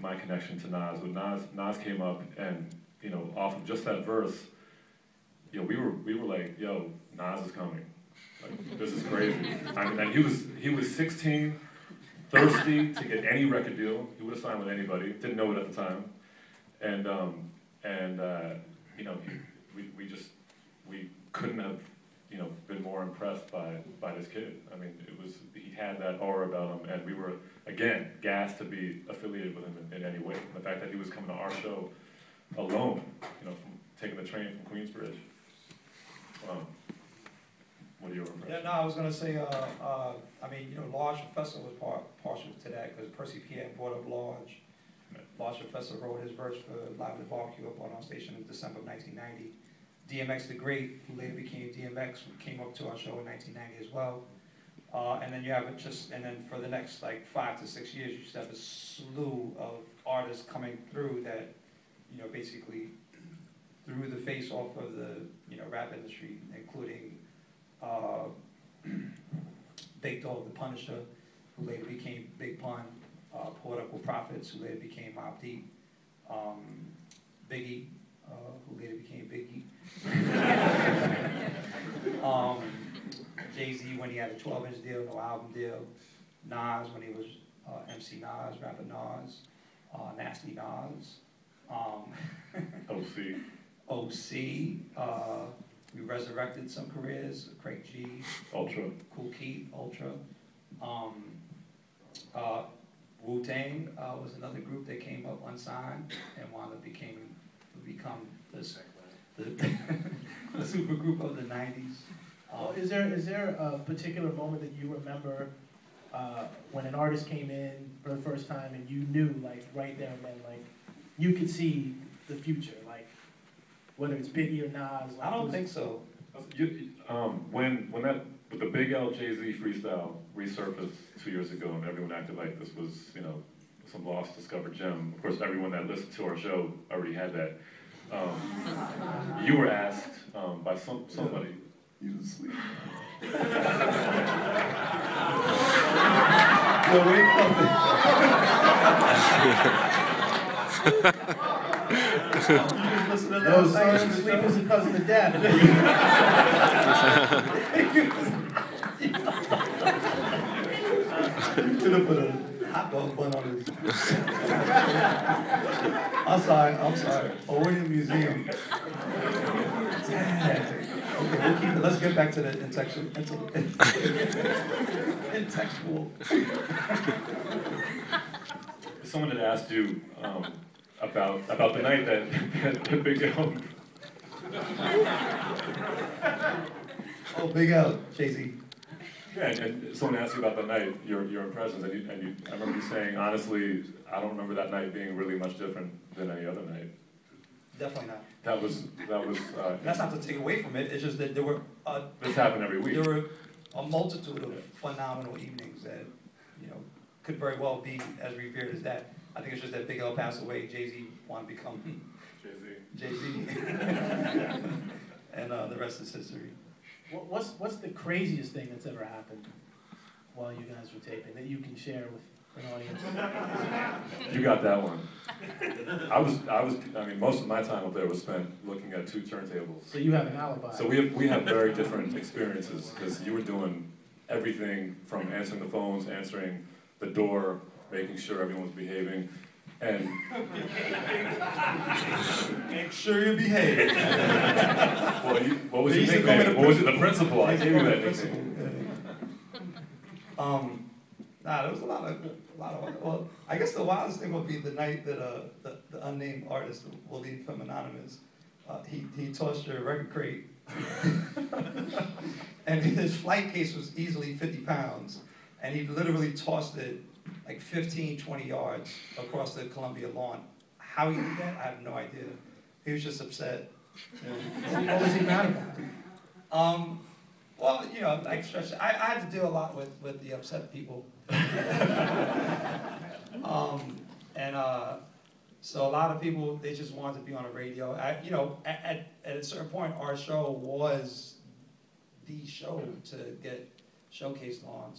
my connection to Nas. When Nas came up, and you know, off of just that verse, you know, we were like, yo, Nas is coming. Like, this is crazy. I mean, and he was 16, thirsty to get any record deal. He would have signed with anybody. Didn't know it at the time, and you know, we couldn't have, you know, been more impressed by this kid. I mean, he had that aura about him, and we were, again, gassed to be affiliated with him in any way. And the fact that he was coming to our show alone, you know, from taking the train from Queensbridge. What are your impressions? Yeah, no, I was going to say, I mean, you know, Large Professor was partial to that, because Percy Pierre brought up Large. Large Professor wrote his verse for Live at the Barbecue up on our station in December of 1990. DMX the Great, who later became DMX, came up to our show in 1990 as well. And then you have and then for the next like 5 to 6 years, you just have a slew of artists coming through that, you know, basically threw the face off of the, you know, rap industry, including Big Dog the Punisher, who later became Big Pun, Poetical Prophets, who later became Mobb Deep, Biggie, who later became Biggie. Jay-Z when he had a 12-inch deal, no album deal. Nas when he was MC Nas, Rapper Nas, Nasty Nas. OC. We resurrected some careers. Craig G. Ultra. Kool Keith, Ultra. Wu-Tang was another group that came up unsigned and wound up become the super group of the 90s. Is there a particular moment that you remember when an artist came in for the first time and you knew, like, right there and then, like, you could see the future, like, whether it's Biggie or Nas? Like, I don't think so. With the Big L Jay-Z freestyle resurfaced 2 years ago, and everyone acted like this was, you know, some lost discovered gem. Of course, everyone that listened to our show already had that. You were asked by somebody. You was asleep. No, sleep is a cousin of death. Should have put a hot dog bun on his. I'm sorry. Oh, we're in the museum. Okay, we'll keep it. Let's get back to the intextual. Someone had asked you about the night that Big L. Oh, Big L, Jay-Z. Yeah, and someone asked you about the night, your impressions, and I remember you saying, honestly, I don't remember that night being really much different than any other night. Definitely not. That was. That's not to take away from it. It's just that there were. This happened every week. There were a multitude of phenomenal evenings that, you know, could very well be as revered as that. I think it's just that Big L passed away. Jay-Z wanted to become Jay-Z, and the rest is history. What's the craziest thing that's ever happened while you guys were taping that you can share with an audience? You got that one. I mean, most of my time up there was spent looking at 2 turntables. So you have an alibi. So we have very different experiences, because you were doing everything from answering the phones, answering the door, making sure everyone was behaving, and make sure you behave. Well, what was your nickname? What was it? The principal. I gave you that nickname. There was a lot of. Well, I guess the wildest thing would be the night that the unnamed artist, Willie from Anonymous, he tossed your record crate, and his flight case was easily 50 pounds, and he literally tossed it like 15, 20 yards across the Columbia lawn. How he did that, I have no idea. He was just upset. What was he mad about? Well, you know, like I had to deal a lot with the upset people. So a lot of people, they just wanted to be on the radio. You know, at a certain point, our show was the show to get showcased on.